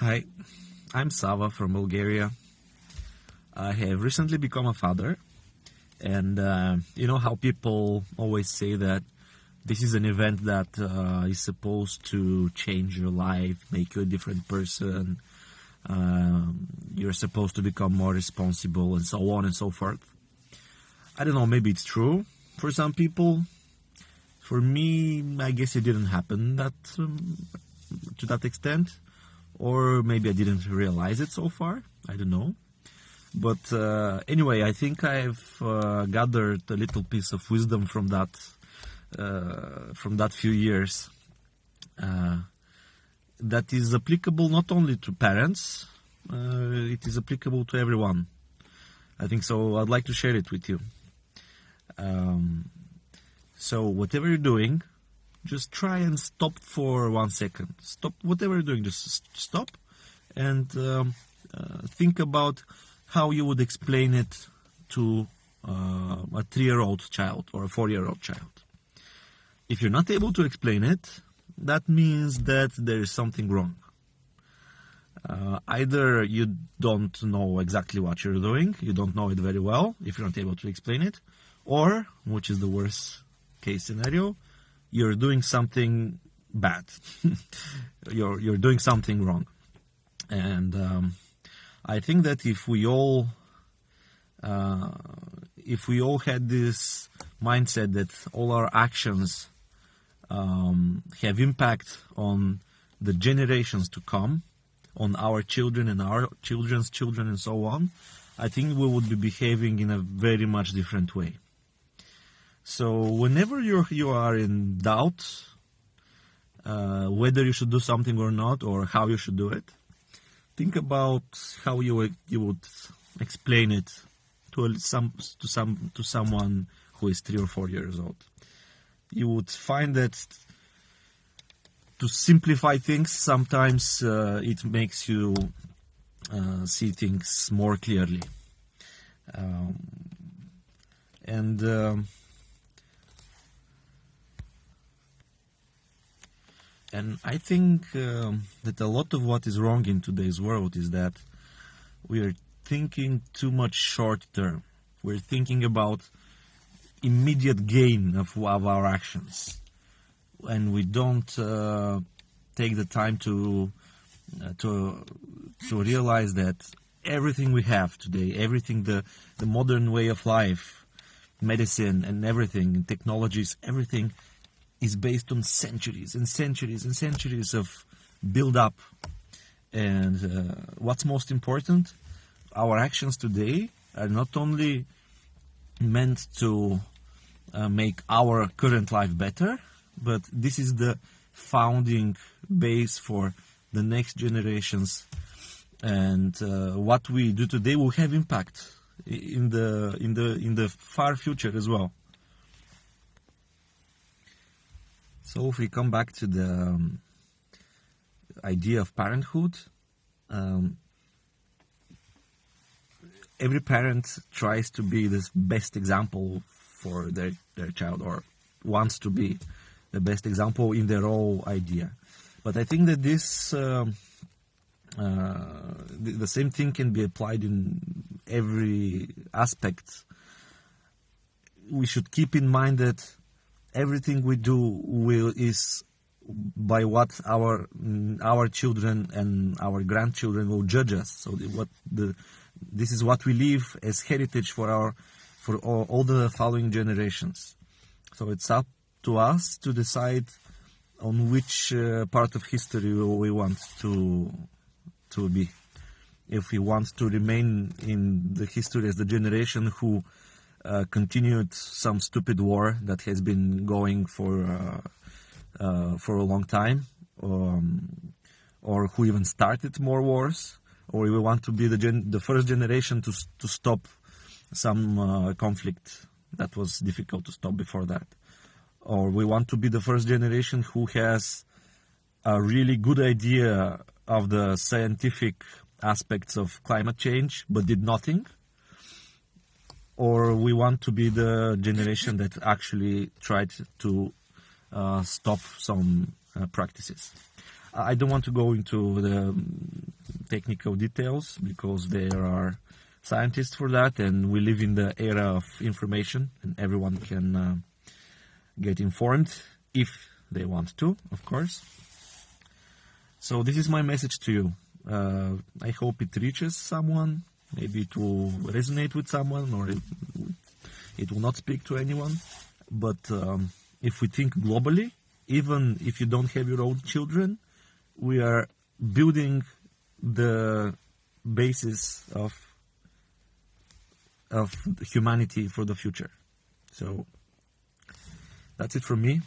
Hi, I'm Sava from Bulgaria. I have recently become a father, and you know how people always say that this is an event that is supposed to change your life, make you a different person, you're supposed to become more responsible, and so on and so forth. I don't know, maybe it's true for some people. For me, I guess it didn't happen to that extent. Or maybe I didn't realize it so far. I don't know. But anyway, I think I've gathered a little piece of wisdom from that few years that is applicable not only to parents, it is applicable to everyone. I think so. I'd like to share it with you. So whatever you're doing, just try and stop for 1 second. Stop whatever you're doing, just stop and think about how you would explain it to a 3-year-old child or a 4-year-old child. If you're not able to explain it, that means that there is something wrong. Either you don't know exactly what you're doing, you don't know it very well if you're not able to explain it, or, which is the worst case scenario, you're doing something bad. you're doing something wrong. And I think that if we all had this mindset that all our actions have impact on the generations to come, on our children and our children's children and so on, I think we would be behaving in a very much different way. So whenever you are in doubt whether you should do something or not, or how you should do it, think about how you would explain it to someone who is 3 or 4 years old. You would find that to simplify things, sometimes it makes you see things more clearly. And I think that a lot of what is wrong in today's world is that we are thinking too much short term. We're thinking about immediate gain of our actions. And we don't take the time to realize that everything we have today, everything, the modern way of life, medicine and everything, technologies, everything, is based on centuries and centuries and centuries of build-up. And what's most important, our actions today are not only meant to make our current life better, but this is the founding base for the next generations. And what we do today will have impact in the far future as well. So if we come back to the idea of parenthood, every parent tries to be the best example for their child, or wants to be the best example in their own idea. But I think that this the same thing can be applied in every aspect. We should keep in mind that everything we do is by what our children and our grandchildren will judge us. So this is what we leave as heritage for all the following generations. So it's up to us to decide on which part of history we want to be. If we want to remain in the history as the generation who continued some stupid war that has been going for a long time, or who even started more wars, or we want to be the first generation to stop some conflict that was difficult to stop before that, or we want to be the first generation who has a really good idea of the scientific aspects of climate change but did nothing, or we want to be the generation that actually tried to stop some practices. I don't want to go into technical details, because there are scientists for that, and we live in the era of information, and everyone can get informed if they want to, of course. So this is my message to you. I hope it reaches someone. Maybe it will resonate with someone, or it will not speak to anyone. But if we think globally, even if you don't have your own children, we are building the basis of humanity for the future. So that's it from me.